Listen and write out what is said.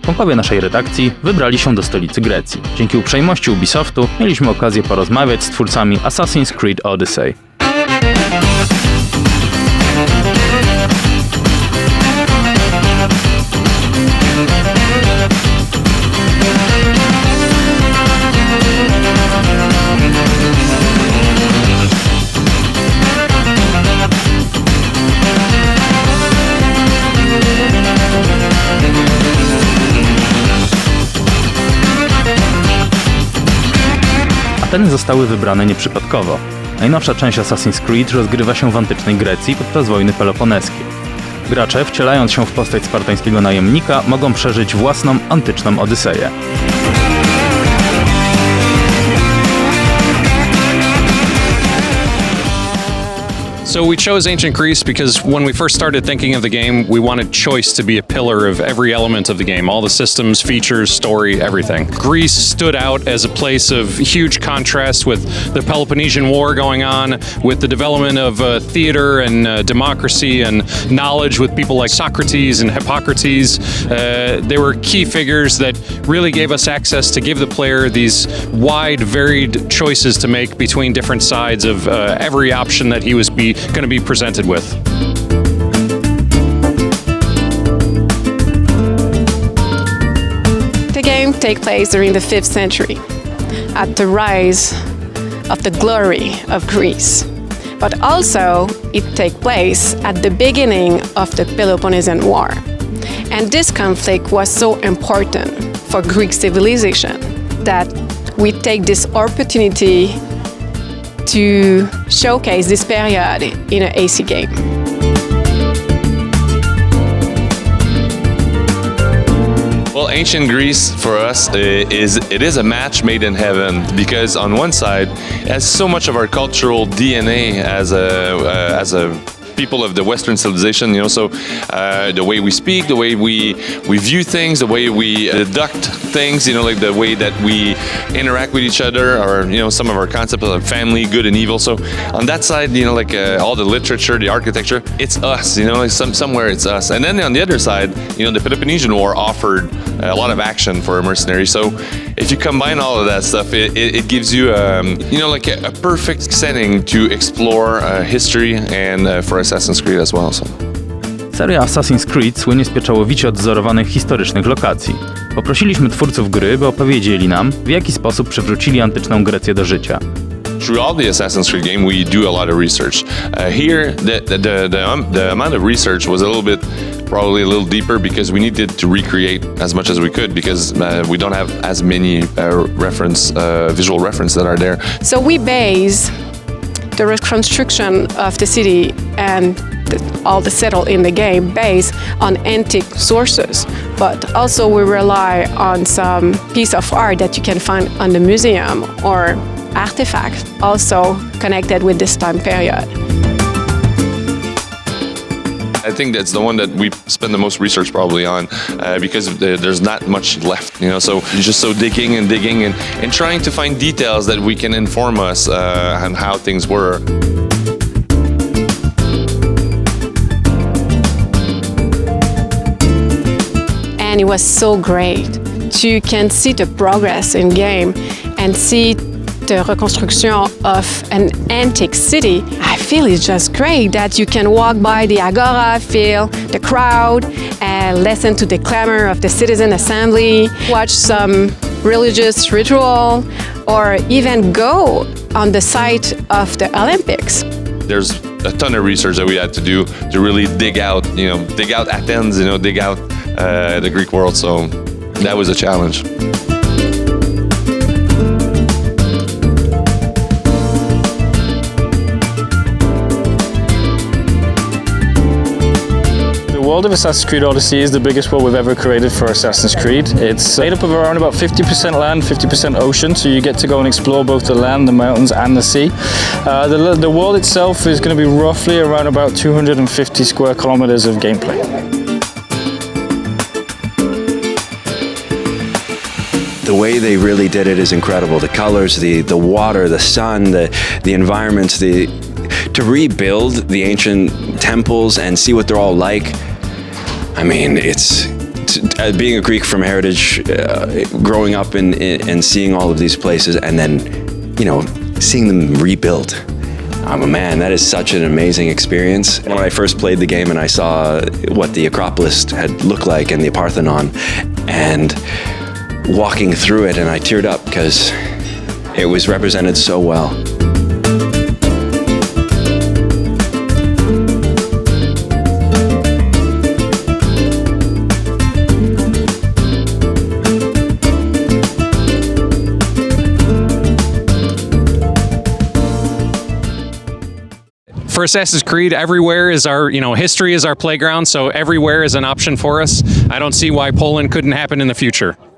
Członkowie naszej redakcji wybrali się do stolicy Grecji. Dzięki uprzejmości Ubisoftu mieliśmy okazję porozmawiać z twórcami Assassin's Creed Odyssey. Ateny zostały wybrane nieprzypadkowo. Najnowsza część Assassin's Creed rozgrywa się w antycznej Grecji podczas wojny peloponeskiej. Gracze, wcielając się w postać spartańskiego najemnika, mogą przeżyć własną antyczną Odyseję. So we chose ancient Greece because when we first started thinking of the game, we wanted choice to be a pillar of every element of the game, all the systems, features, story, everything. Greece stood out as a place of huge contrast with the Peloponnesian War going on, with the development of theater and democracy and knowledge with people like Socrates and Hippocrates. They were key figures that really gave us access to give the player these wide, varied choices to make between different sides of every option that he was going to be presented with. The game takes place during the 5th century, at the rise of the glory of Greece. But also, it takes place at the beginning of the Peloponnesian War. And this conflict was so important for Greek civilization that we take this opportunity to showcase this period in an AC game. Well, ancient Greece for us is a match made in heaven, because on one side it has so much of our cultural DNA as a people of the Western civilization, so the way we speak, the way we view things, the way we deduct things, like the way that we interact with each other, or some of our concepts of family, good and evil. So on that side, all the literature, the architecture, it's us, somewhere it's us. And then on the other side, the Peloponnesian War offered a lot of action for a mercenary. So if you combine all of that stuff, it gives you a perfect setting to explore history and for Assassin's Creed as well. So. Seria Assassin's Creed słynie z pieczołowicie odzorowanych historycznych lokacji. Poprosiliśmy twórców gry, by opowiedzieli nam, w jaki sposób przywrócili antyczną Grecję do życia. Throughout the Assassin's Creed game, we do a lot of research. Here, the amount of research was probably a little deeper, because we needed to recreate as much as we could, because we don't have as many visual reference that are there. So we base the reconstruction of the city and all the settle in the game based on antique sources, but also we rely on some piece of art that you can find on the museum or artifact also connected with this time period. I think that's the one that we spend the most research probably on, because there's not much left, so you're just digging and trying to find details that we can inform us on how things were. And it was so great. You can see the progress in game and see the reconstruction of an antique city. I feel it's just great that you can walk by the agora, feel the crowd, and listen to the clamor of the citizen assembly, watch some religious ritual, or even go on the site of the Olympics. There's a ton of research that we had to do to really dig out Athens, dig out the Greek world. So that was a challenge. The world of Assassin's Creed Odyssey is the biggest world we've ever created for Assassin's Creed. It's made up of around about 50% land, 50% ocean, so you get to go and explore both the land, the mountains and the sea. The world itself is going to be roughly around about 250 square kilometers of gameplay. The way they really did it is incredible. The colors, the water, the sun, the environments, to rebuild the ancient temples and see what they're all like. I mean, it's being a Greek from heritage, growing up and seeing all of these places, and then, seeing them rebuilt. Man, that is such an amazing experience. When I first played the game and I saw what the Acropolis had looked like and the Parthenon, and walking through it, and I teared up because it was represented so well. For Assassin's Creed, everywhere is our, history is our playground, so everywhere is an option for us. I don't see why Poland couldn't happen in the future.